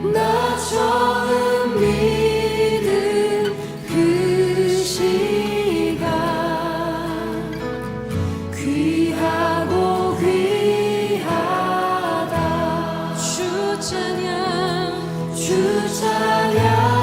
나 처음 믿은 그 시간 귀하고 귀하다. 주 찬양 주 찬양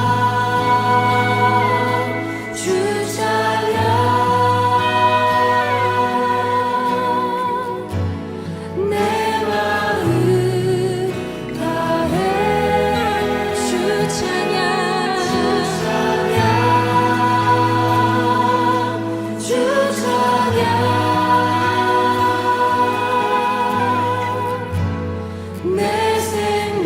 내 생명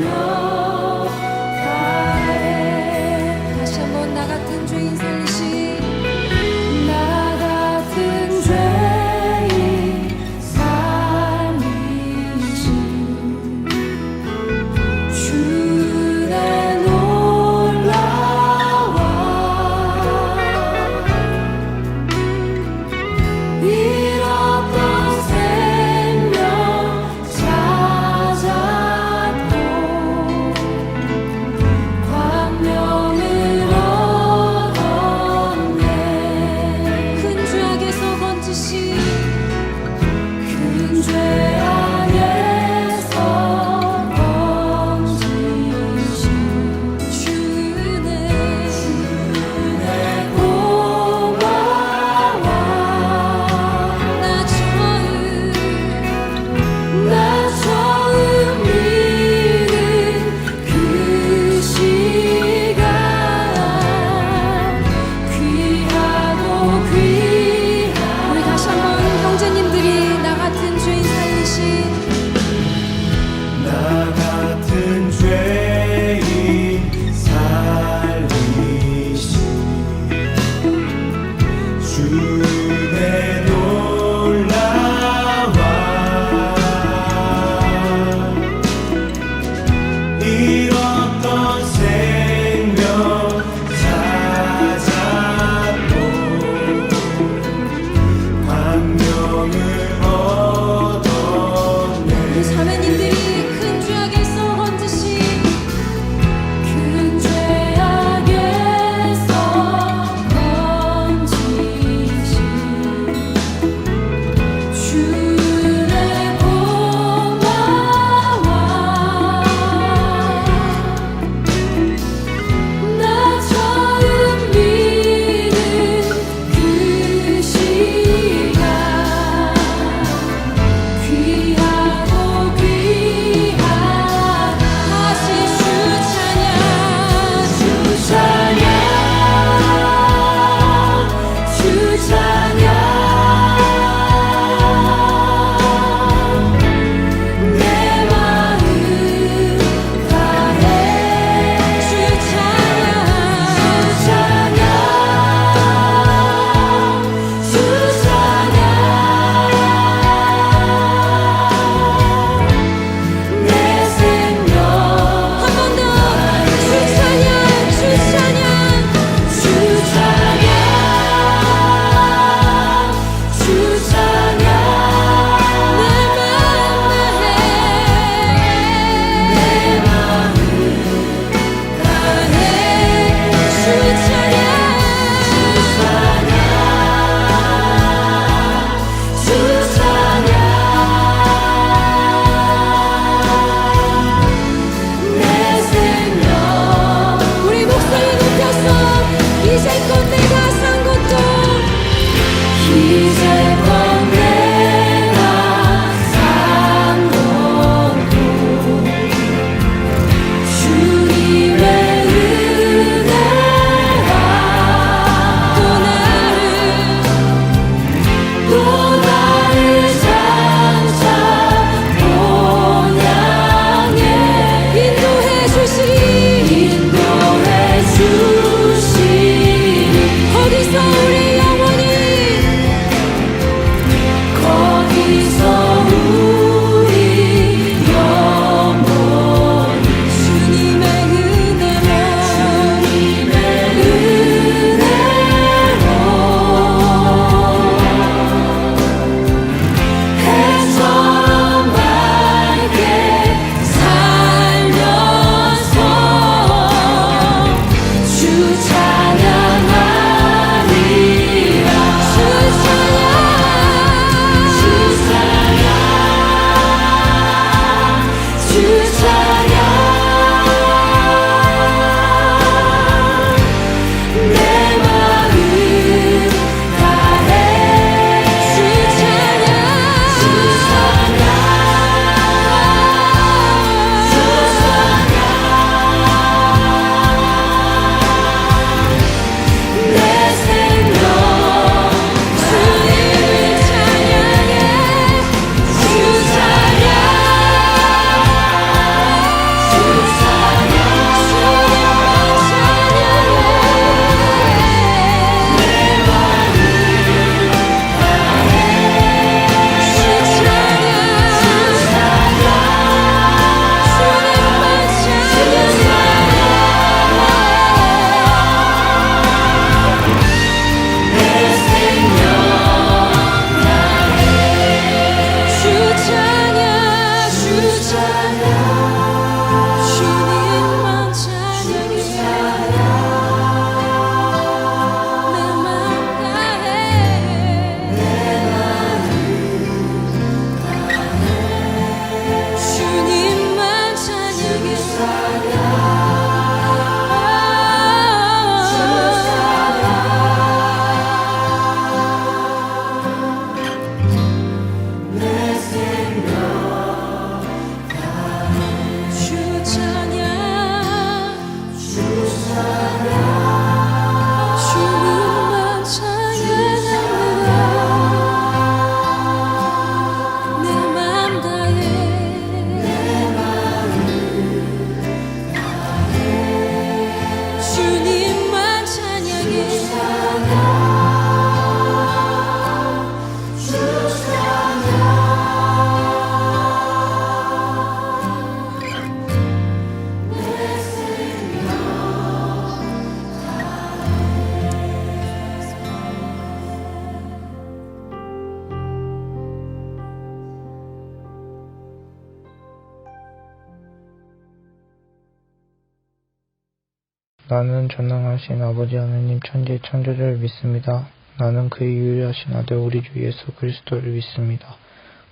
나는 전능하신 아버지 하느님 천지 창조주를 믿습니다. 나는 그의 유일하신 아들 우리 주 예수 그리스도를 믿습니다.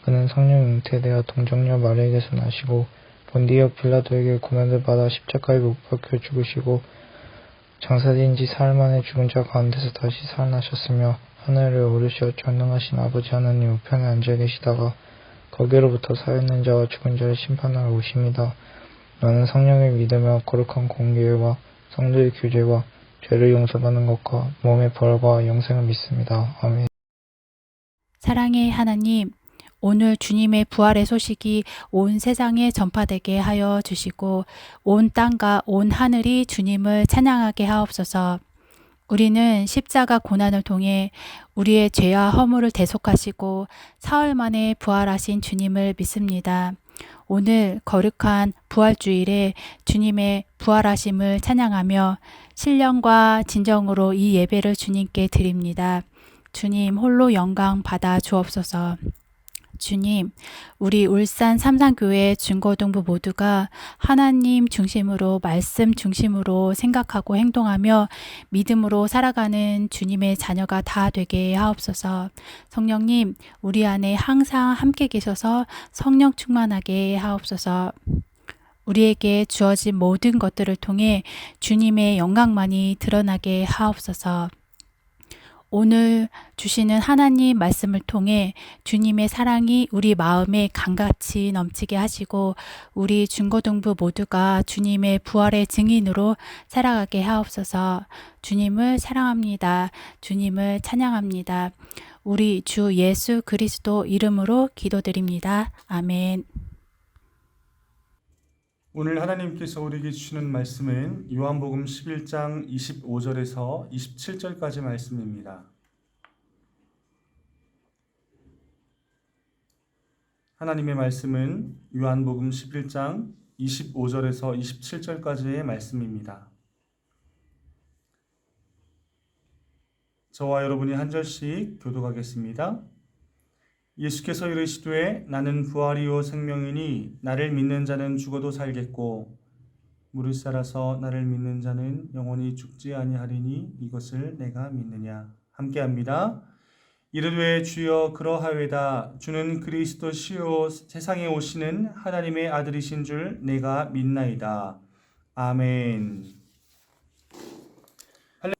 그는 성령 잉태되어 동정녀 마리아에게서 나시고 본디오 빌라도에게 고난을 받아 십자가에 못 박혀 죽으시고 장사된 지 사흘 만에 죽은 자 가운데서 다시 살아나셨으며 하늘을 오르시어 전능하신 아버지 하나님 우편에 앉아 계시다가 거기로부터 살아있는 자와 죽은 자를 심판하러 오십니다. 나는 성령을 믿으며 거룩한 공교회와 성도의 교제와 죄를 용서받는 것과 몸의 벌과 영생을 믿습니다. 아멘. 사랑의 하나님, 오늘 주님의 부활의 소식이 온 세상에 전파되게 하여 주시고 온 땅과 온 하늘이 주님을 찬양하게 하옵소서. 우리는 십자가 고난을 통해 우리의 죄와 허물을 대속하시고 사흘 만에 부활하신 주님을 믿습니다. 오늘 거룩한 부활주일에 주님의 부활하심을 찬양하며 신령과 진정으로 이 예배를 주님께 드립니다. 주님 홀로 영광 받아 주옵소서. 주님, 우리 울산 삼산교회 중고등부 모두가 하나님 중심으로 말씀 중심으로 생각하고 행동하며 믿음으로 살아가는 주님의 자녀가 다 되게 하옵소서. 성령님, 우리 안에 항상 함께 계셔서 성령 충만하게 하옵소서. 우리에게 주어진 모든 것들을 통해 주님의 영광만이 드러나게 하옵소서. 오늘 주시는 하나님 말씀을 통해 주님의 사랑이 우리 마음에 강같이 넘치게 하시고 우리 중고등부 모두가 주님의 부활의 증인으로 살아가게 하옵소서. 주님을 사랑합니다. 주님을 찬양합니다. 우리 주 예수 그리스도 이름으로 기도드립니다. 아멘. 오늘 하나님께서 우리에게 주시는 말씀은 요한복음 11장 25절에서 27절까지 말씀입니다. 하나님의 말씀은 요한복음 11장 25절에서 27절까지의 말씀입니다. 저와 여러분이 한 절씩 교독하겠습니다. 예수께서 이르시되 나는 부활이요 생명이니 나를 믿는 자는 죽어도 살겠고 무릇 살아서 나를 믿는 자는 영원히 죽지 아니하리니 이것을 내가 믿느냐. 함께합니다. 이르되 주여 그러하외다. 주는 그리스도시요 세상에 오시는 하나님의 아들이신 줄 내가 믿나이다. 아멘.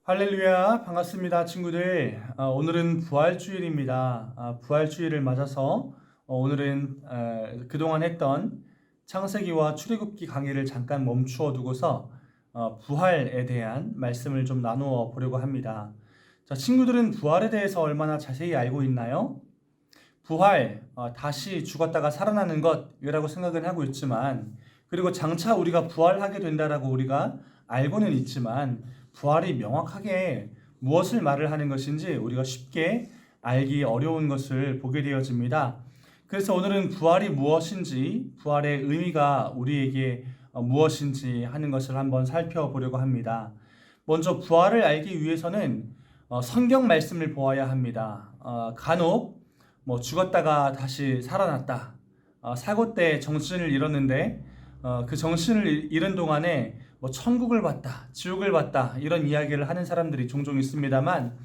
할렐루야, 반갑습니다 친구들. 오늘은 부활주일입니다. 부활주일을 맞아서 오늘은 그동안 했던 창세기와 출애굽기 강의를 잠깐 멈추어 두고서 부활에 대한 말씀을 좀 나누어 보려고 합니다. 자, 친구들은 부활에 대해서 얼마나 자세히 알고 있나요? 부활, 다시 죽었다가 살아나는 것이라고 생각은 하고 있지만, 그리고 장차 우리가 부활하게 된다라고 우리가 알고는 있지만 부활이 명확하게 무엇을 말을 하는 것인지 우리가 쉽게 알기 어려운 것을 보게 되어집니다. 그래서 오늘은 부활이 무엇인지, 부활의 의미가 우리에게 무엇인지 하는 것을 한번 살펴보려고 합니다. 먼저 부활을 알기 위해서는 성경 말씀을 보아야 합니다. 간혹 죽었다가 다시 살아났다, 사고 때 정신을 잃었는데 그 정신을 잃은 동안에 천국을 봤다, 지옥을 봤다, 이런 이야기를 하는 사람들이 종종 있습니다만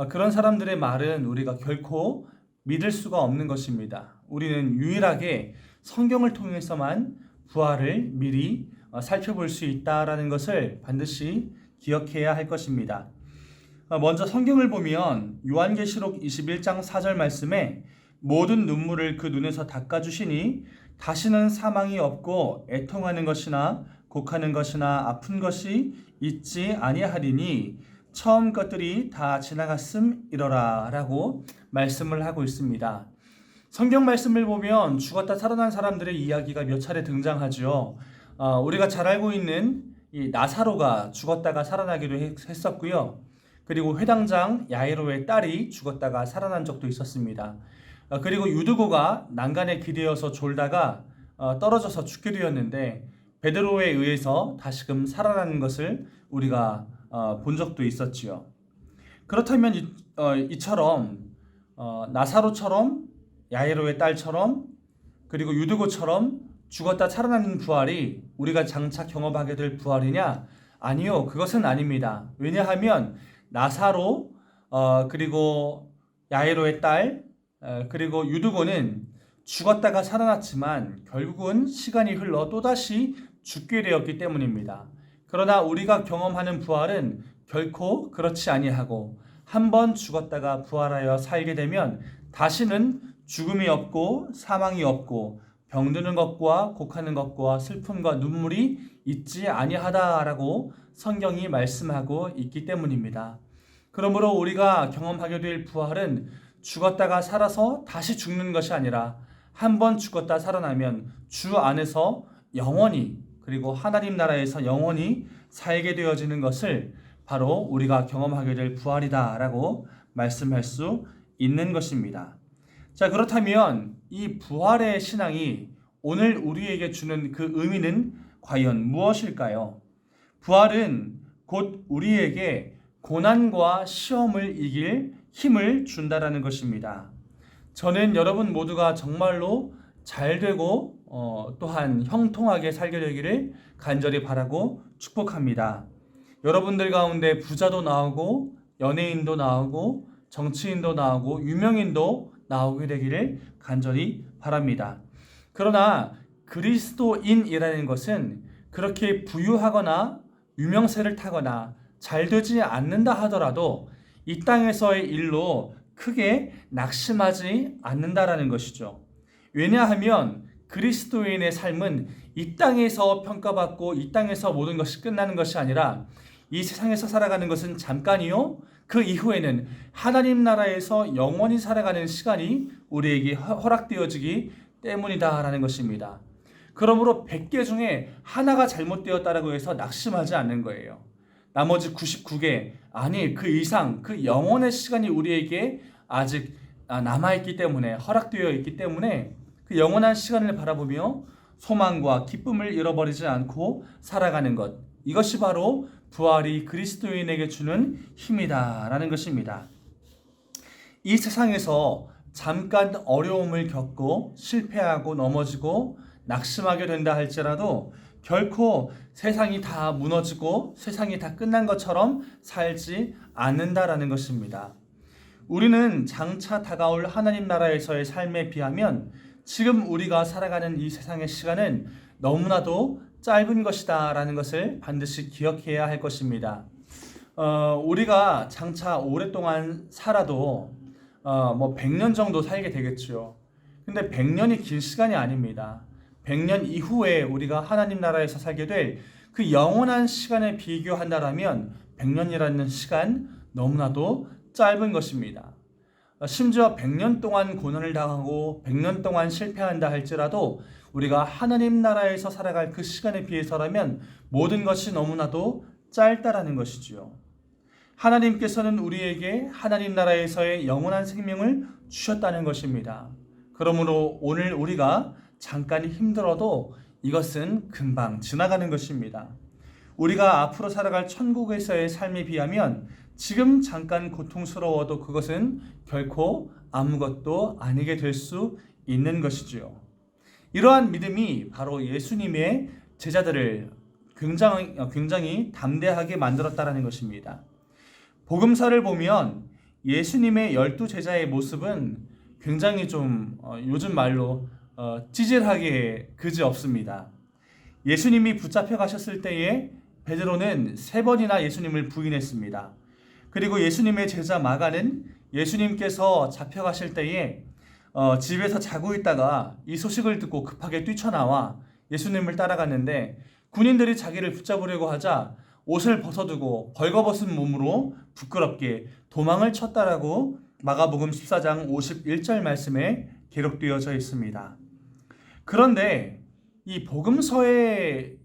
그런 사람들의 말은 우리가 결코 믿을 수가 없는 것입니다. 우리는 유일하게 성경을 통해서만 부활을 미리 살펴볼 수 있다라는 것을 반드시 기억해야 할 것입니다. 먼저 성경을 보면 요한계시록 21장 4절 말씀에 모든 눈물을 그 눈에서 닦아주시니 다시는 사망이 없고 애통하는 것이나 곡하는 것이나 아픈 것이 있지 아니하리니 처음 것들이 다 지나갔음이러라 라고 말씀을 하고 있습니다. 성경 말씀을 보면 죽었다 살아난 사람들의 이야기가 몇 차례 등장하죠. 우리가 잘 알고 있는 이 나사로가 죽었다가 살아나기도 했었고요. 그리고 회당장 야이로의 딸이 죽었다가 살아난 적도 있었습니다. 그리고 유두고가 난간에 기대어서 졸다가 떨어져서 죽게 되었는데 베드로에 의해서 다시금 살아나는 것을 우리가 본 적도 있었지요. 그렇다면 이처럼 나사로처럼 야이로의 딸처럼 그리고 유두고처럼 죽었다 살아나는 부활이 우리가 장차 경험하게 될 부활이냐? 아니요, 그것은 아닙니다. 왜냐하면 나사로 그리고 야이로의 딸 그리고 유두고는 죽었다가 살아났지만 결국은 시간이 흘러 또다시 죽게 되었기 때문입니다. 그러나 우리가 경험하는 부활은 결코 그렇지 아니하고 한번 죽었다가 부활하여 살게 되면 다시는 죽음이 없고 사망이 없고 병드는 것과 곡하는 것과 슬픔과 눈물이 있지 아니하다라고 성경이 말씀하고 있기 때문입니다. 그러므로 우리가 경험하게 될 부활은 죽었다가 살아서 다시 죽는 것이 아니라 한번 죽었다 살아나면 주 안에서 영원히 그리고 하나님 나라에서 영원히 살게 되어지는 것을 바로 우리가 경험하게 될 부활이다라고 말씀할 수 있는 것입니다. 자, 그렇다면 이 부활의 신앙이 오늘 우리에게 주는 그 의미는 과연 무엇일까요? 부활은 곧 우리에게 고난과 시험을 이길 힘을 준다라는 것입니다. 저는 여러분 모두가 정말로 잘 되고 또한 형통하게 살게 되기를 간절히 바라고 축복합니다. 여러분들 가운데 부자도 나오고 연예인도 나오고 정치인도 나오고 유명인도 나오게 되기를 간절히 바랍니다. 그러나 그리스도인이라는 것은 그렇게 부유하거나 유명세를 타거나 잘 되지 않는다 하더라도 이 땅에서의 일로 크게 낙심하지 않는다라는 것이죠. 왜냐하면 그리스도인의 삶은 이 땅에서 평가받고 이 땅에서 모든 것이 끝나는 것이 아니라 이 세상에서 살아가는 것은 잠깐이요, 그 이후에는 하나님 나라에서 영원히 살아가는 시간이 우리에게 허락되어지기 때문이다라는 것입니다. 그러므로 100개 중에 하나가 잘못되었다라고 해서 낙심하지 않는 거예요. 나머지 99개, 아니 그 이상, 그 영원의 시간이 우리에게 아직 남아있기 때문에, 허락되어 있기 때문에 그 영원한 시간을 바라보며 소망과 기쁨을 잃어버리지 않고 살아가는 것, 이것이 바로 부활이 그리스도인에게 주는 힘이다라는 것입니다. 이 세상에서 잠깐 어려움을 겪고 실패하고 넘어지고 낙심하게 된다 할지라도 결코 세상이 다 무너지고 세상이 다 끝난 것처럼 살지 않는다라는 것입니다. 우리는 장차 다가올 하나님 나라에서의 삶에 비하면 지금 우리가 살아가는 이 세상의 시간은 너무나도 짧은 것이다 라는 것을 반드시 기억해야 할 것입니다. 우리가 장차 오랫동안 살아도 100년 정도 살게 되겠죠. 근데 100년이 긴 시간이 아닙니다. 100년 이후에 우리가 하나님 나라에서 살게 될 그 영원한 시간에 비교한다라면 100년이라는 시간 너무나도 짧은 것입니다. 심지어 100년 동안 고난을 당하고 100년 동안 실패한다 할지라도 우리가 하나님 나라에서 살아갈 그 시간에 비해서라면 모든 것이 너무나도 짧다라는 것이지요. 하나님께서는 우리에게 하나님 나라에서의 영원한 생명을 주셨다는 것입니다. 그러므로 오늘 우리가 잠깐 힘들어도 이것은 금방 지나가는 것입니다. 우리가 앞으로 살아갈 천국에서의 삶에 비하면 지금 잠깐 고통스러워도 그것은 결코 아무것도 아니게 될 수 있는 것이지요. 이러한 믿음이 바로 예수님의 제자들을 굉장히 담대하게 만들었다는 것입니다. 복음서를 보면 예수님의 12제자의 모습은 굉장히 좀 요즘 말로 찌질하게 그지 없습니다. 예수님이 붙잡혀 가셨을 때에 베드로는 3번이나 예수님을 부인했습니다. 그리고 예수님의 제자 마가는 예수님께서 잡혀가실 때에 집에서 자고 있다가 이 소식을 듣고 급하게 뛰쳐나와 예수님을 따라갔는데 군인들이 자기를 붙잡으려고 하자 옷을 벗어두고 벌거벗은 몸으로 부끄럽게 도망을 쳤다라고 마가복음 14장 51절 말씀에 기록되어져 있습니다. 그런데 이 복음서의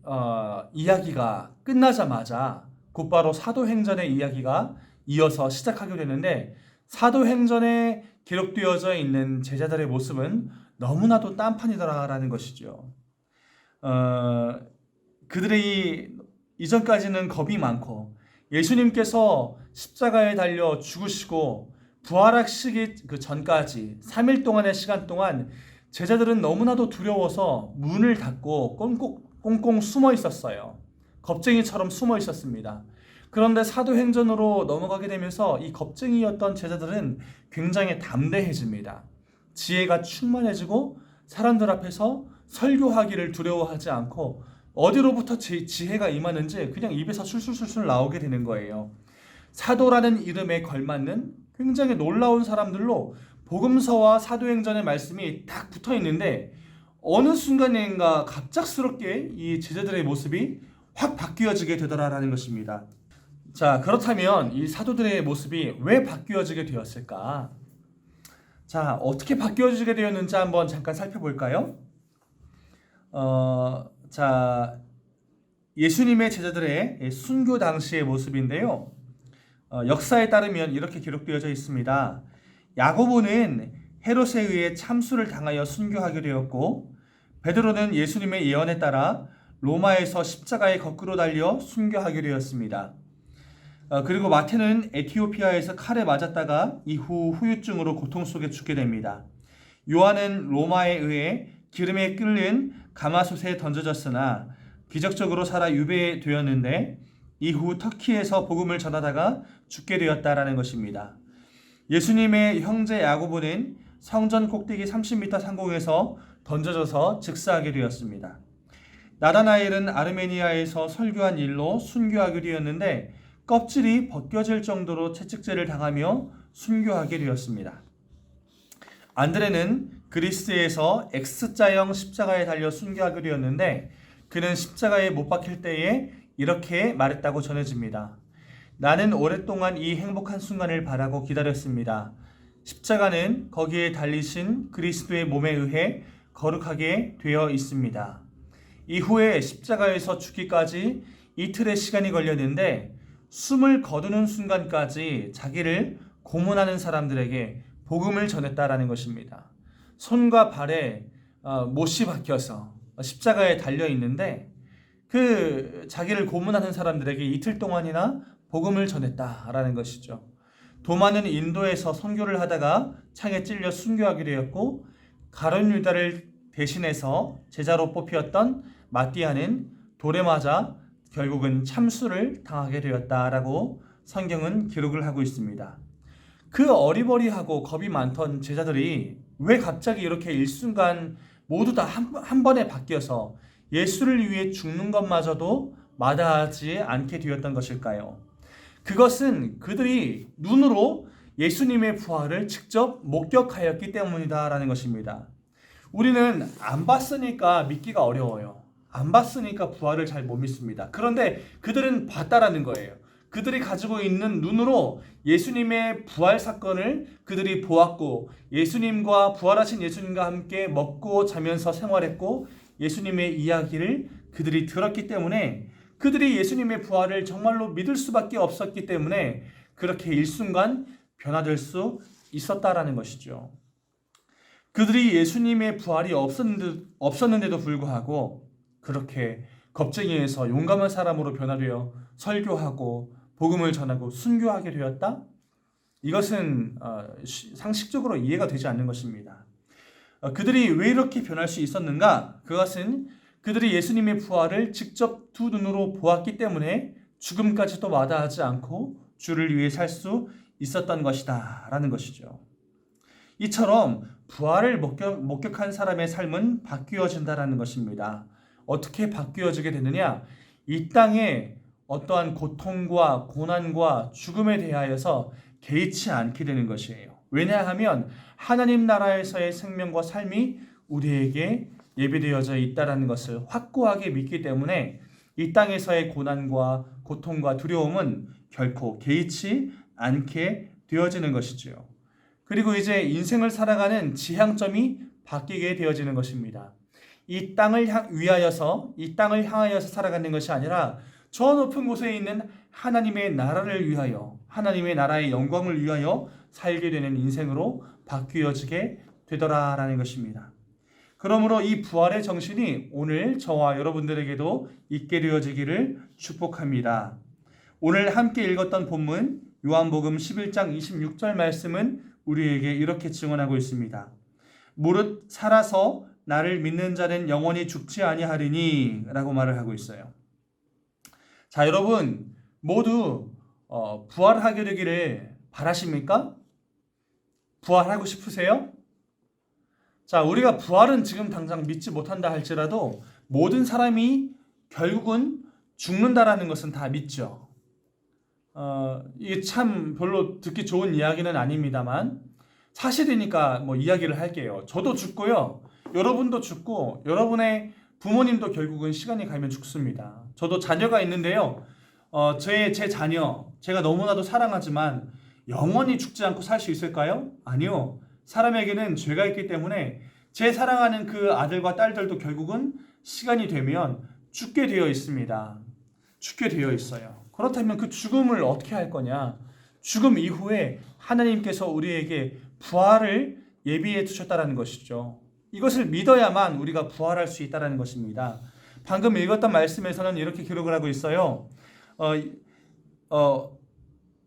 이야기가 끝나자마자 곧바로 사도행전의 이야기가 이어서 시작하게 되는데 사도행전에 기록되어져 있는 제자들의 모습은 너무나도 딴판이더라라는 것이죠. 그들이 이전까지는 겁이 많고 예수님께서 십자가에 달려 죽으시고 부활하시기 그 전까지 3일 동안의 시간 동안 제자들은 너무나도 두려워서 문을 닫고 꽁꽁 숨어 있었어요. 겁쟁이처럼 숨어 있었습니다. 그런데 사도행전으로 넘어가게 되면서 이 겁쟁이였던 제자들은 굉장히 담대해집니다. 지혜가 충만해지고 사람들 앞에서 설교하기를 두려워하지 않고 어디로부터 지혜가 임하는지 그냥 입에서 술술술술 나오게 되는 거예요. 사도라는 이름에 걸맞는 굉장히 놀라운 사람들로 복음서와 사도행전의 말씀이 딱 붙어 있는데 어느 순간인가 갑작스럽게 이 제자들의 모습이 확 바뀌어지게 되더라라는 것입니다. 자, 그렇다면 이 사도들의 모습이 왜 바뀌어지게 되었을까? 자, 어떻게 바뀌어지게 되었는지 한번 잠깐 살펴볼까요? 자, 예수님의 제자들의 순교 당시의 모습인데요. 역사에 따르면 이렇게 기록되어져 있습니다. 야고보는 헤롯에 의해 참수를 당하여 순교하게 되었고 베드로는 예수님의 예언에 따라 로마에서 십자가에 거꾸로 달려 순교하게 되었습니다. 그리고 마태는 에티오피아에서 칼에 맞았다가 이후 후유증으로 고통 속에 죽게 됩니다. 요한은 로마에 의해 기름에 끓는 가마솥에 던져졌으나 기적적으로 살아 유배되었는데 이후 터키에서 복음을 전하다가 죽게 되었다라는 것입니다. 예수님의 형제 야고보는 성전 꼭대기 30m 상공에서 던져져서 즉사하게 되었습니다. 나다나엘은 아르메니아에서 설교한 일로 순교하게 되었는데 껍질이 벗겨질 정도로 채찍질을 당하며 순교하게 되었습니다. 안드레는 그리스에서 X자형 십자가에 달려 순교하게 되었는데 그는 십자가에 못 박힐 때에 이렇게 말했다고 전해집니다. 나는 오랫동안 이 행복한 순간을 바라고 기다렸습니다. 십자가는 거기에 달리신 그리스도의 몸에 의해 거룩하게 되어 있습니다. 이후에 십자가에서 죽기까지 이틀의 시간이 걸렸는데 숨을 거두는 순간까지 자기를 고문하는 사람들에게 복음을 전했다라는 것입니다. 손과 발에 못이 박혀서 십자가에 달려 있는데 그 자기를 고문하는 사람들에게 이틀 동안이나 복음을 전했다라는 것이죠. 도마는 인도에서 선교를 하다가 창에 찔려 순교하게 되었고 가룟 유다를 대신해서 제자로 뽑혔던 마띠아는 돌에 맞아 결국은 참수를 당하게 되었다라고 성경은 기록을 하고 있습니다. 그 어리버리하고 겁이 많던 제자들이 왜 갑자기 이렇게 일순간 모두 다 한 번에 바뀌어서 예수를 위해 죽는 것마저도 마다하지 않게 되었던 것일까요? 그것은 그들이 눈으로 예수님의 부활을 직접 목격하였기 때문이다라는 것입니다. 우리는 안 봤으니까 믿기가 어려워요. 안 봤으니까 부활을 잘 못 믿습니다. 그런데 그들은 봤다라는 거예요. 그들이 가지고 있는 눈으로 예수님의 부활 사건을 그들이 보았고 예수님과 부활하신 예수님과 함께 먹고 자면서 생활했고 예수님의 이야기를 그들이 들었기 때문에 그들이 예수님의 부활을 정말로 믿을 수밖에 없었기 때문에 그렇게 일순간 변화될 수 있었다라는 것이죠. 그들이 예수님의 부활이 없었는데도 불구하고 그렇게 겁쟁이에서 용감한 사람으로 변화되어 설교하고 복음을 전하고 순교하게 되었다? 이것은 상식적으로 이해가 되지 않는 것입니다. 그들이 왜 이렇게 변할 수 있었는가? 그것은 그들이 예수님의 부활을 직접 두 눈으로 보았기 때문에 죽음까지도 마다하지 않고 주를 위해 살 수 있었던 것이다 라는 것이죠. 이처럼 부활을 목격한 사람의 삶은 바뀌어진다라는 것입니다. 어떻게 바뀌어지게 되느냐? 이 땅에 어떠한 고통과 고난과 죽음에 대하여서 개의치 않게 되는 것이에요. 왜냐하면 하나님 나라에서의 생명과 삶이 우리에게 예비되어져 있다는 것을 확고하게 믿기 때문에 이 땅에서의 고난과 고통과 두려움은 결코 개의치 않게 되어지는 것이지요. 그리고 이제 인생을 살아가는 지향점이 바뀌게 되어지는 것입니다. 이 땅을 위하여서, 이 땅을 향하여서 살아가는 것이 아니라 저 높은 곳에 있는 하나님의 나라를 위하여, 하나님의 나라의 영광을 위하여 살게 되는 인생으로 바뀌어지게 되더라라는 것입니다. 그러므로 이 부활의 정신이 오늘 저와 여러분들에게도 있게 되어지기를 축복합니다. 오늘 함께 읽었던 본문 요한복음 11장 26절 말씀은 우리에게 이렇게 증언하고 있습니다. 무릇 살아서 나를 믿는 자는 영원히 죽지 아니하리니 라고 말을 하고 있어요. 자, 여러분 모두 부활하게 되기를 바라십니까? 부활하고 싶으세요? 자, 우리가 부활은 지금 당장 믿지 못한다 할지라도 모든 사람이 결국은 죽는다라는 것은 다 믿죠. 이게 참 별로 듣기 좋은 이야기는 아닙니다만 사실이니까 뭐 이야기를 할게요. 저도 죽고요. 여러분도 죽고 여러분의 부모님도 결국은 시간이 가면 죽습니다. 저도 자녀가 있는데요. 제 자녀 제가 너무나도 사랑하지만 영원히 죽지 않고 살 수 있을까요? 아니요. 사람에게는 죄가 있기 때문에 제 사랑하는 그 아들과 딸들도 결국은 시간이 되면 죽게 되어 있습니다. 죽게 되어 있어요. 그렇다면 그 죽음을 어떻게 할 거냐? 죽음 이후에 하나님께서 우리에게 부활을 예비해 두셨다는 것이죠. 이것을 믿어야만 우리가 부활할 수 있다는 것입니다. 방금 읽었던 말씀에서는 이렇게 기록을 하고 있어요.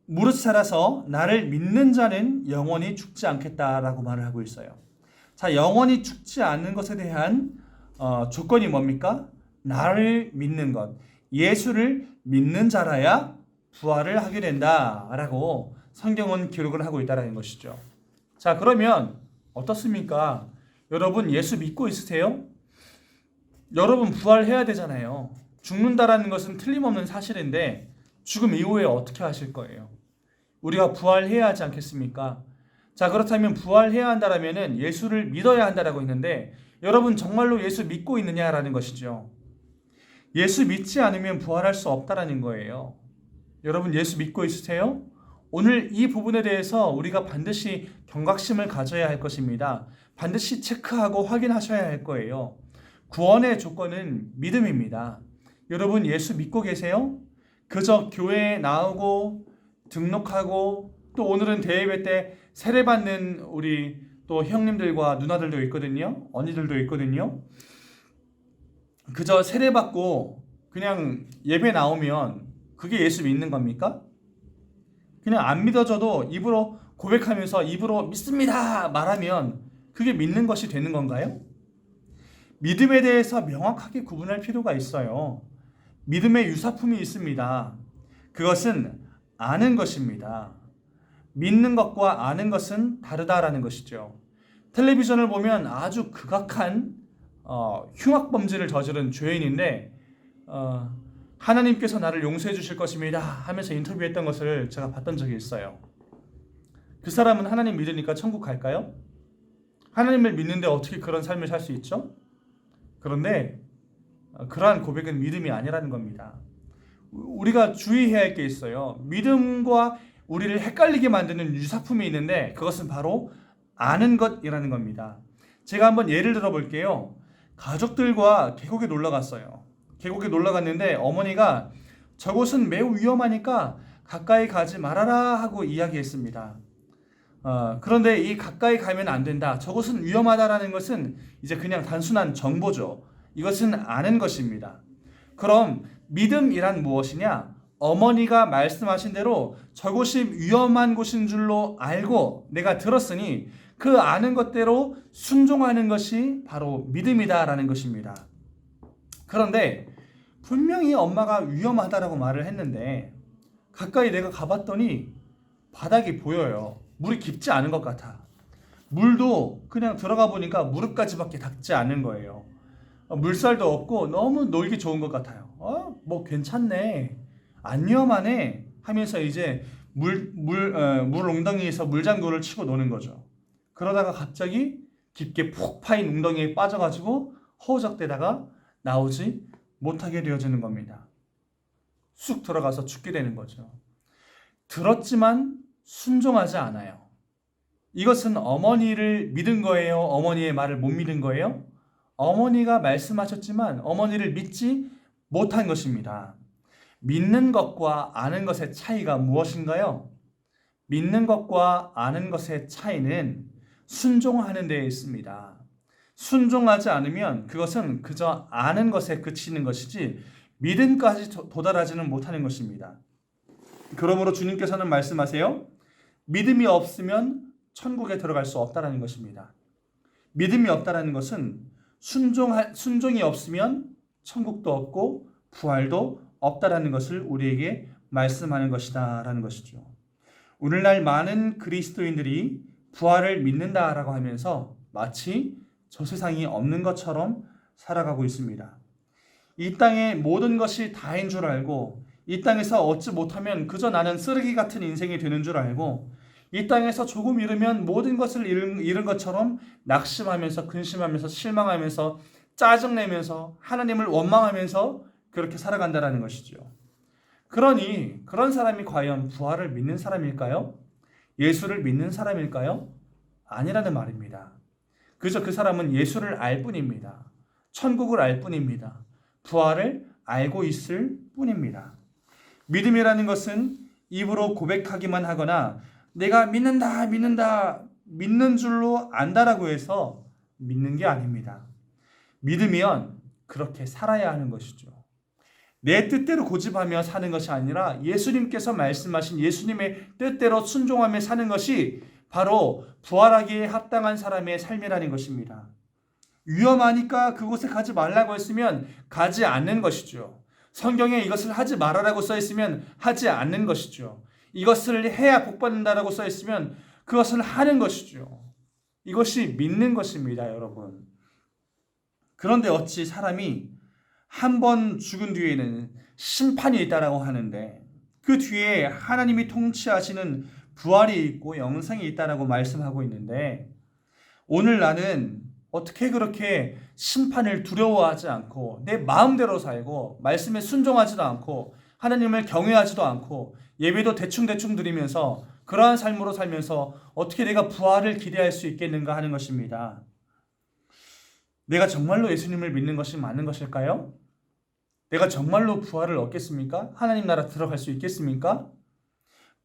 무릇 살아서 나를 믿는 자는 영원히 죽지 않겠다라고 말을 하고 있어요. 자, 영원히 죽지 않는 것에 대한 조건이 뭡니까? 나를 믿는 것, 예수를 믿는 자라야 부활을 하게 된다라고 성경은 기록을 하고 있다는 것이죠. 자, 그러면 어떻습니까? 여러분 예수 믿고 있으세요? 여러분 부활해야 되잖아요. 죽는다라는 것은 틀림없는 사실인데 죽음 이후에 어떻게 하실 거예요? 우리가 부활해야 하지 않겠습니까? 자, 그렇다면 부활해야 한다라면은 예수를 믿어야 한다라고 했는데 여러분 정말로 예수 믿고 있느냐라는 것이죠. 예수 믿지 않으면 부활할 수 없다라는 거예요. 여러분 예수 믿고 있으세요? 오늘 이 부분에 대해서 우리가 반드시 경각심을 가져야 할 것입니다. 반드시 체크하고 확인하셔야 할 거예요. 구원의 조건은 믿음입니다. 여러분 예수 믿고 계세요? 그저 교회에 나오고 등록하고 또 오늘은 대예배 때 세례받는 우리 또 형님들과 누나들도 있거든요. 언니들도 있거든요. 그저 세례받고 그냥 예배 나오면 그게 예수 믿는 겁니까? 그냥 안 믿어져도 입으로 고백하면서 입으로 믿습니다 말하면 그게 믿는 것이 되는 건가요? 믿음에 대해서 명확하게 구분할 필요가 있어요. 믿음의 유사품이 있습니다. 그것은 아는 것입니다. 믿는 것과 아는 것은 다르다라는 것이죠. 텔레비전을 보면 아주 극악한 흉악범죄를 저지른 죄인인데 하나님께서 나를 용서해 주실 것입니다 하면서 인터뷰했던 것을 제가 봤던 적이 있어요. 그 사람은 하나님 믿으니까 천국 갈까요? 하나님을 믿는데 어떻게 그런 삶을 살 수 있죠? 그런데 그러한 고백은 믿음이 아니라는 겁니다. 우리가 주의해야 할 게 있어요. 믿음과 우리를 헷갈리게 만드는 유사품이 있는데 그것은 바로 아는 것이라는 겁니다. 제가 한번 예를 들어 볼게요. 가족들과 계곡에 놀러 갔어요. 계곡에 놀러 갔는데 어머니가 저곳은 매우 위험하니까 가까이 가지 말아라 하고 이야기했습니다. 그런데 이 가까이 가면 안 된다, 저곳은 위험하다라는 것은 이제 그냥 단순한 정보죠. 이것은 아는 것입니다. 그럼 믿음이란 무엇이냐? 어머니가 말씀하신 대로 저곳이 위험한 곳인 줄로 알고 내가 들었으니 그 아는 것대로 순종하는 것이 바로 믿음이다라는 것입니다. 그런데 분명히 엄마가 위험하다라고 말을 했는데 가까이 내가 가봤더니 바닥이 보여요. 물이 깊지 않은 것 같아. 물도 그냥 들어가 보니까 무릎까지밖에 닿지 않은 거예요. 물살도 없고 너무 놀기 좋은 것 같아요. 뭐 괜찮네, 안 위험하네 하면서 이제 물 웅덩이에서 물장구를 치고 노는 거죠. 그러다가 갑자기 깊게 푹 파인 웅덩이에 빠져가지고 허우적대다가 나오지 못하게 되어지는 겁니다. 쑥 들어가서 죽게 되는 거죠. 들었지만 순종하지 않아요. 이것은 어머니를 믿은 거예요? 어머니의 말을 못 믿은 거예요? 어머니가 말씀하셨지만 어머니를 믿지 못한 것입니다. 믿는 것과 아는 것의 차이가 무엇인가요? 믿는 것과 아는 것의 차이는 순종하는 데에 있습니다. 순종하지 않으면 그것은 그저 아는 것에 그치는 것이지 믿음까지 도달하지는 못하는 것입니다. 그러므로 주님께서는 말씀하세요. 믿음이 없으면 천국에 들어갈 수 없다는 것입니다. 믿음이 없다는 것은 순종이 없으면 천국도 없고 부활도 없다라는 것을 우리에게 말씀하는 것이다라는 것이죠. 오늘날 많은 그리스도인들이 부활을 믿는다라고 하면서 마치 저 세상이 없는 것처럼 살아가고 있습니다. 이 땅의 모든 것이 다인 줄 알고 이 땅에서 얻지 못하면 그저 나는 쓰레기 같은 인생이 되는 줄 알고 이 땅에서 조금 잃으면 모든 것을 잃은 것처럼 낙심하면서 근심하면서 실망하면서 짜증내면서 하나님을 원망하면서 그렇게 살아간다는 것이죠. 그러니 그런 사람이 과연 부활을 믿는 사람일까요? 예수를 믿는 사람일까요? 아니라는 말입니다. 그저 그 사람은 예수를 알 뿐입니다. 천국을 알 뿐입니다. 부활을 알고 있을 뿐입니다. 믿음이라는 것은 입으로 고백하기만 하거나 내가 믿는다, 믿는 줄로 안다라고 해서 믿는 게 아닙니다. 믿으면 그렇게 살아야 하는 것이죠. 내 뜻대로 고집하며 사는 것이 아니라 예수님께서 말씀하신 예수님의 뜻대로 순종하며 사는 것이 바로 부활하기에 합당한 사람의 삶이라는 것입니다. 위험하니까 그곳에 가지 말라고 했으면 가지 않는 것이죠. 성경에 이것을 하지 말아라고 써 있으면 하지 않는 것이죠. 이것을 해야 복받는다라고 써 있으면 그것을 하는 것이죠. 이것이 믿는 것입니다, 여러분. 그런데 어찌 사람이 한 번 죽은 뒤에는 심판이 있다라고 하는데 그 뒤에 하나님이 통치하시는 부활이 있고 영생이 있다라고 말씀하고 있는데 오늘 나는 어떻게 그렇게 심판을 두려워하지 않고 내 마음대로 살고 말씀에 순종하지도 않고 하나님을 경외하지도 않고 예배도 대충대충 드리면서 그러한 삶으로 살면서 어떻게 내가 부활을 기대할 수 있겠는가 하는 것입니다. 내가 정말로 예수님을 믿는 것이 맞는 것일까요? 내가 정말로 부활을 얻겠습니까? 하나님 나라 들어갈 수 있겠습니까?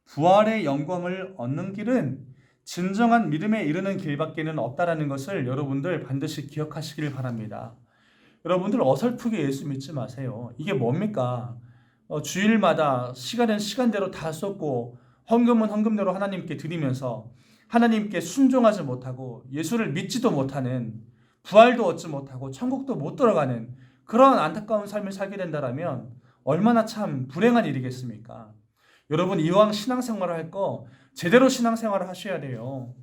부활의 영광을 얻는 길은 진정한 믿음에 이르는 길밖에는 없다라는 것을 여러분들 반드시 기억하시길 바랍니다. 여러분들 어설프게 예수 믿지 마세요. 이게 뭡니까? 주일마다 시간은 시간대로 다 쏟고 헌금은 헌금대로 하나님께 드리면서 하나님께 순종하지 못하고 예수를 믿지도 못하는 부활도 얻지 못하고 천국도 못 들어가는 그런 안타까운 삶을 살게 된다면 얼마나 참 불행한 일이겠습니까? 여러분 이왕 신앙생활을 할 거 제대로 신앙생활을 하셔야 돼요.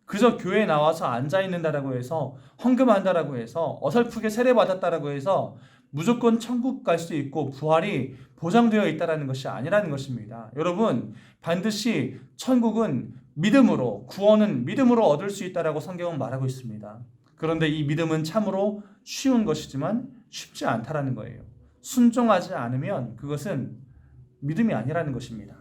그저 교회에 나와서 앉아있는다라고 해서 헌금한다라고 해서 어설프게 세례받았다라고 해서 무조건 천국 갈 수 있고 부활이 보장되어 있다는 것이 아니라는 것입니다. 여러분 반드시 천국은 믿음으로 구원은 믿음으로 얻을 수 있다라고 성경은 말하고 있습니다. 그런데 이 믿음은 참으로 쉬운 것이지만 쉽지 않다라는 거예요. 순종하지 않으면 그것은 믿음이 아니라는 것입니다.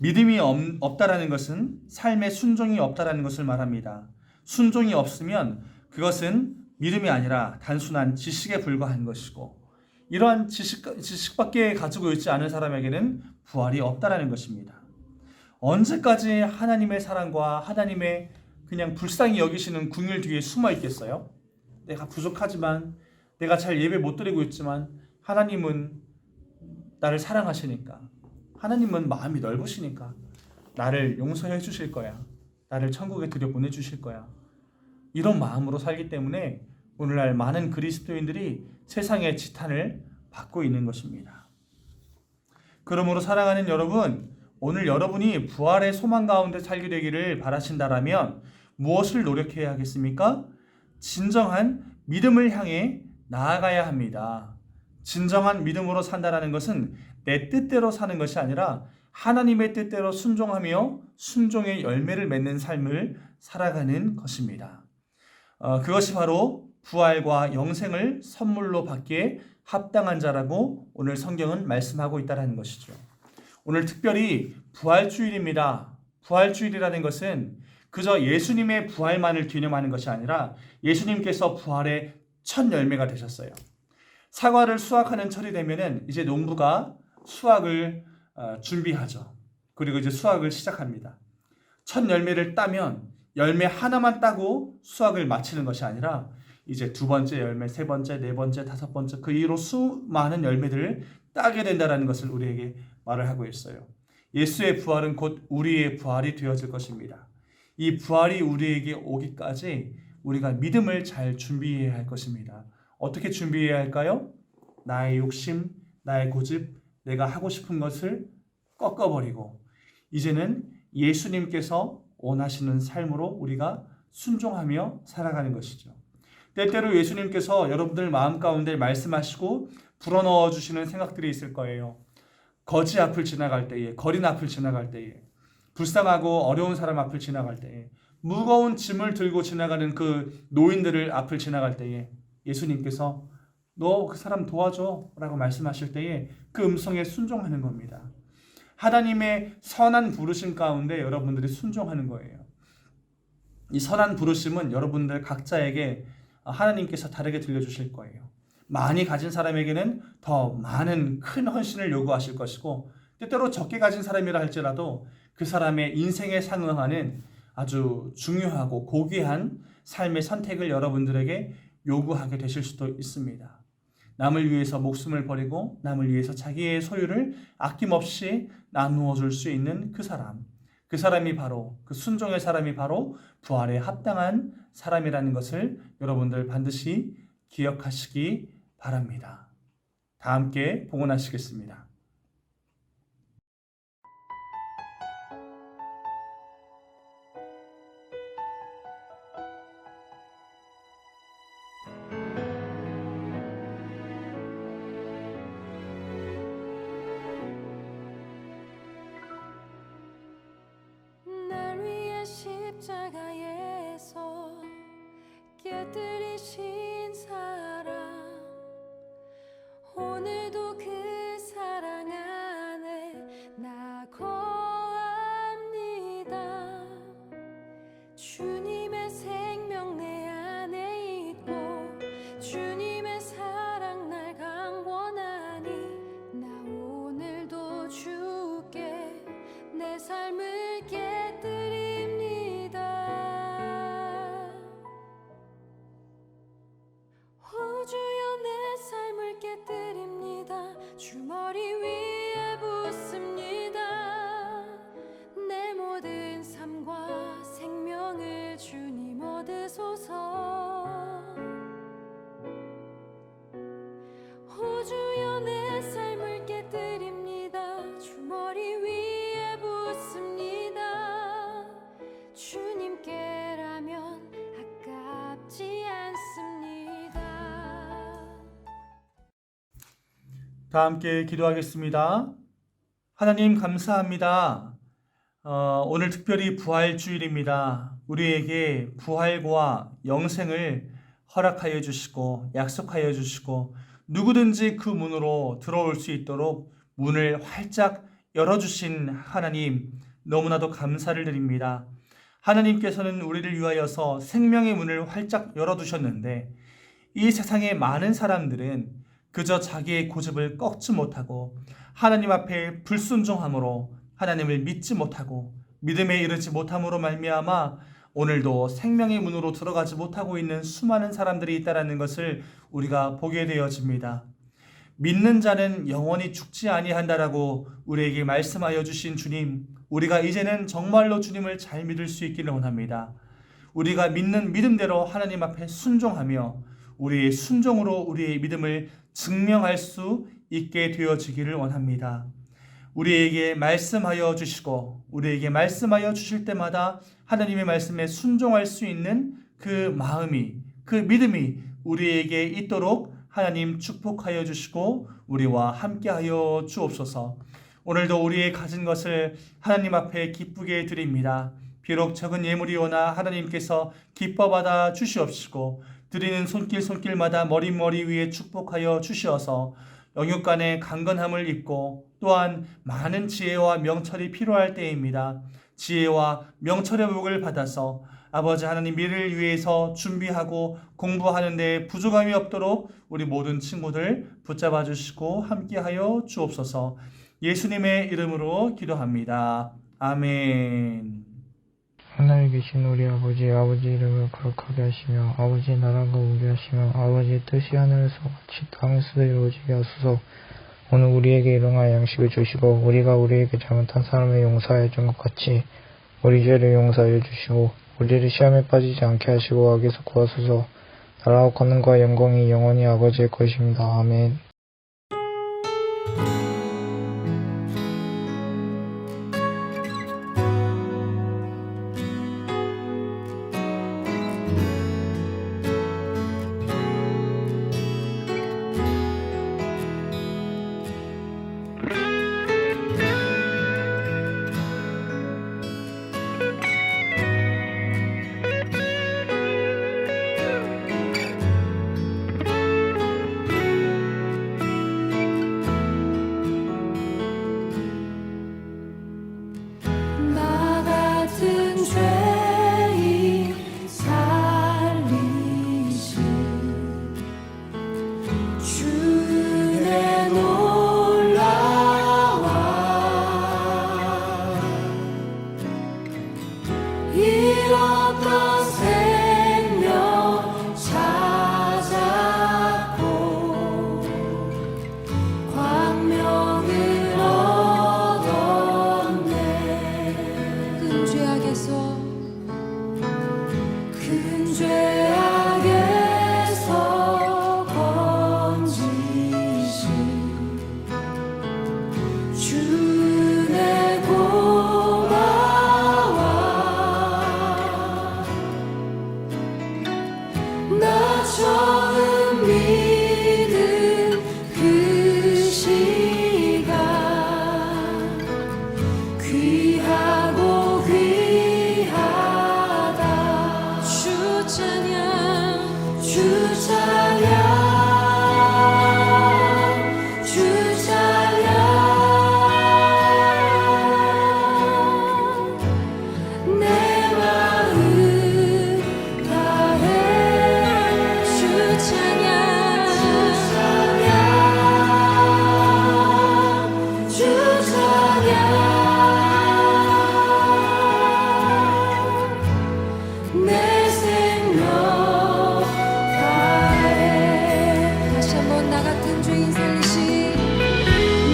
믿음이 없다라는 것은 삶에 순종이 없다라는 것을 말합니다. 순종이 없으면 그것은 믿음이 아니라 단순한 지식에 불과한 것이고 이러한 지식밖에 가지고 있지 않은 사람에게는 부활이 없다라는 것입니다. 언제까지 하나님의 사랑과 하나님의 그냥 불쌍히 여기시는 궁율 뒤에 숨어 있겠어요? 내가 부족하지만 내가 잘 예배 못 드리고 있지만 하나님은 나를 사랑하시니까 하나님은 마음이 넓으시니까 나를 용서해 주실 거야. 나를 천국에 들여보내 주실 거야. 이런 마음으로 살기 때문에 오늘날 많은 그리스도인들이 세상의 지탄을 받고 있는 것입니다. 그러므로 사랑하는 여러분, 오늘 여러분이 부활의 소망 가운데 살게 되기를 바라신다라면 무엇을 노력해야 하겠습니까? 진정한 믿음을 향해 나아가야 합니다. 진정한 믿음으로 산다는 것은 내 뜻대로 사는 것이 아니라 하나님의 뜻대로 순종하며 순종의 열매를 맺는 삶을 살아가는 것입니다. 그것이 바로 부활과 영생을 선물로 받기에 합당한 자라고 오늘 성경은 말씀하고 있다는 것이죠. 오늘 특별히 부활주일입니다. 부활주일이라는 것은 그저 예수님의 부활만을 기념하는 것이 아니라 예수님께서 부활의 첫 열매가 되셨어요. 사과를 수확하는 철이 되면은 이제 농부가 수확을 준비하죠. 그리고 이제 수확을 시작합니다. 첫 열매를 따면 열매 하나만 따고 수확을 마치는 것이 아니라 이제 두 번째 열매, 세 번째, 네 번째, 다섯 번째 그 이후로 수많은 열매들을 따게 된다는 것을 우리에게 말을 하고 있어요. 예수의 부활은 곧 우리의 부활이 되어질 것입니다. 이 부활이 우리에게 오기까지 우리가 믿음을 잘 준비해야 할 것입니다. 어떻게 준비해야 할까요? 나의 욕심, 나의 고집, 내가 하고 싶은 것을 꺾어버리고 이제는 예수님께서 원하시는 삶으로 우리가 순종하며 살아가는 것이죠. 때때로 예수님께서 여러분들 마음 가운데 말씀하시고 불어넣어 주시는 생각들이 있을 거예요. 거지 앞을 지나갈 때에, 거린 앞을 지나갈 때에, 불쌍하고 어려운 사람 앞을 지나갈 때에, 무거운 짐을 들고 지나가는 그 노인들을 앞을 지나갈 때에 예수님께서 너 그 사람 도와줘 라고 말씀하실 때에 그 음성에 순종하는 겁니다. 하나님의 선한 부르심 가운데 여러분들이 순종하는 거예요. 이 선한 부르심은 여러분들 각자에게 하나님께서 다르게 들려주실 거예요. 많이 가진 사람에게는 더 많은 큰 헌신을 요구하실 것이고 때때로 적게 가진 사람이라 할지라도 그 사람의 인생에 상응하는 아주 중요하고 고귀한 삶의 선택을 여러분들에게 요구하게 되실 수도 있습니다. 남을 위해서 목숨을 버리고 남을 위해서 자기의 소유를 아낌없이 나누어 줄 수 있는 그 사람이 바로 그 순종의 사람이 바로 부활에 합당한 사람이라는 것을 여러분들 반드시 기억하시기 바랍니다. 다 함께 봉헌하시겠습니다. 날 위해 십자가에서 깨뜨리신 사랑 오늘도 그 사랑 안에 나 거합니다. 주님의 생명 내 안에 있고 주님의 사랑 날 강권하니 나 오늘도 주께 내 삶을 깨뜨립니다. 오 주여 내 삶을 깨뜨립니다. 주 머리 위에 붓습니다. 내 모든 삶과 생명을 주님 얻으소서. 오 주여 내 삶을 깨뜨립니다. 주 머리 위에 붓습니다. 주님께라면 아깝지 않습니다. 다 함께 기도하겠습니다. 하나님 감사합니다. 오늘 특별히 부활주일입니다. 우리에게 부활과 영생을 허락하여 주시고 약속하여 주시고 누구든지 그 문으로 들어올 수 있도록 문을 활짝 열어주신 하나님 너무나도 감사를 드립니다. 하나님께서는 우리를 위하여서 생명의 문을 활짝 열어두셨는데 이 세상의 많은 사람들은 그저 자기의 고집을 꺾지 못하고 하나님 앞에 불순종함으로 하나님을 믿지 못하고 믿음에 이르지 못함으로 말미암아 오늘도 생명의 문으로 들어가지 못하고 있는 수많은 사람들이 있다는 것을 우리가 보게 되어집니다. 믿는 자는 영원히 죽지 아니한다라고 우리에게 말씀하여 주신 주님, 우리가 이제는 정말로 주님을 잘 믿을 수 있기를 원합니다. 우리가 믿는 믿음대로 하나님 앞에 순종하며 우리의 순종으로 우리의 믿음을 증명할 수 있게 되어지기를 원합니다. 우리에게 말씀하여 주시고 우리에게 말씀하여 주실 때마다 하나님의 말씀에 순종할 수 있는 그 마음이, 그 믿음이 우리에게 있도록 하나님 축복하여 주시고 우리와 함께하여 주옵소서. 오늘도 우리의 가진 것을 하나님 앞에 기쁘게 드립니다. 비록 적은 예물이오나 하나님께서 기뻐 받아 주시옵시고 드리는 손길마다 머리 위에 축복하여 주시어서 영육간의 강건함을 입고 또한 많은 지혜와 명철이 필요할 때입니다. 지혜와 명철의 복을 받아서 아버지 하나님 미래를 위해서 준비하고 공부하는 데 부족함이 없도록 우리 모든 친구들 붙잡아 주시고 함께하여 주옵소서. 예수님의 이름으로 기도합니다. 아멘. 하늘에 계신 우리 아버지 이름을 거룩하게 하시며 아버지의 나라가 오게 하시며 아버지의 뜻이 하늘에서 같이 땅에서도 이루어지게 하소서. 오늘 우리에게 일용할 양식을 주시고 우리가 우리에게 잘못한 사람을 용서하여 준 것 같이 우리 죄를 용서하여 주시고 우리를 시험에 빠지지 않게 하시고 악에서 구하소서. 나라와 권능과 영광이 영원히 아버지의 것입니다. 아멘. 나 같은 죄인 살리신 주의 놀라와 잃었던 생명 찾았고 광명을 얻었네. 큰 죄악에서 건지신 주의 고마워. 나 처음 믿은 그 시간 귀하고 귀하다. 주 찬양 주 찬양 주 찬양 내 마음 다해 주 찬양 주 찬양 내 생명 다해. 다시 한번 나 같은 죄인 살리신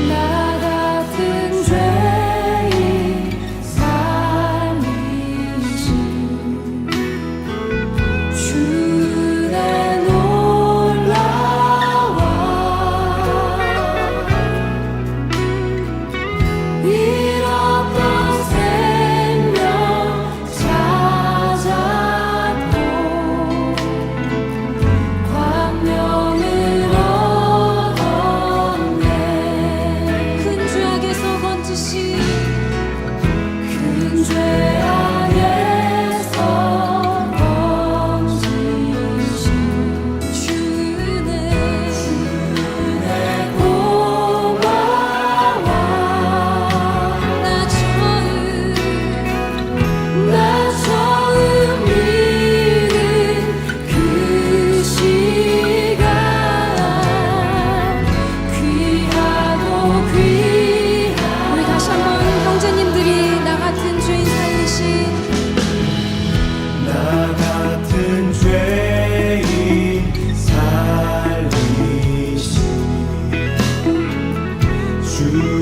나 같은 죄인 살리신 주의 놀라와 잃었던 생명 찾았고 광명을 얻었네. 큰 죄악에서 건지신 큰 죄악에서 건지신 주의 고마워. 나 처음 믿은 그 시간 귀하고 귀하다. 우리 다시 한번 형제님들이 나 같은 죄인 살리신 나 같은 죄인 살리신 주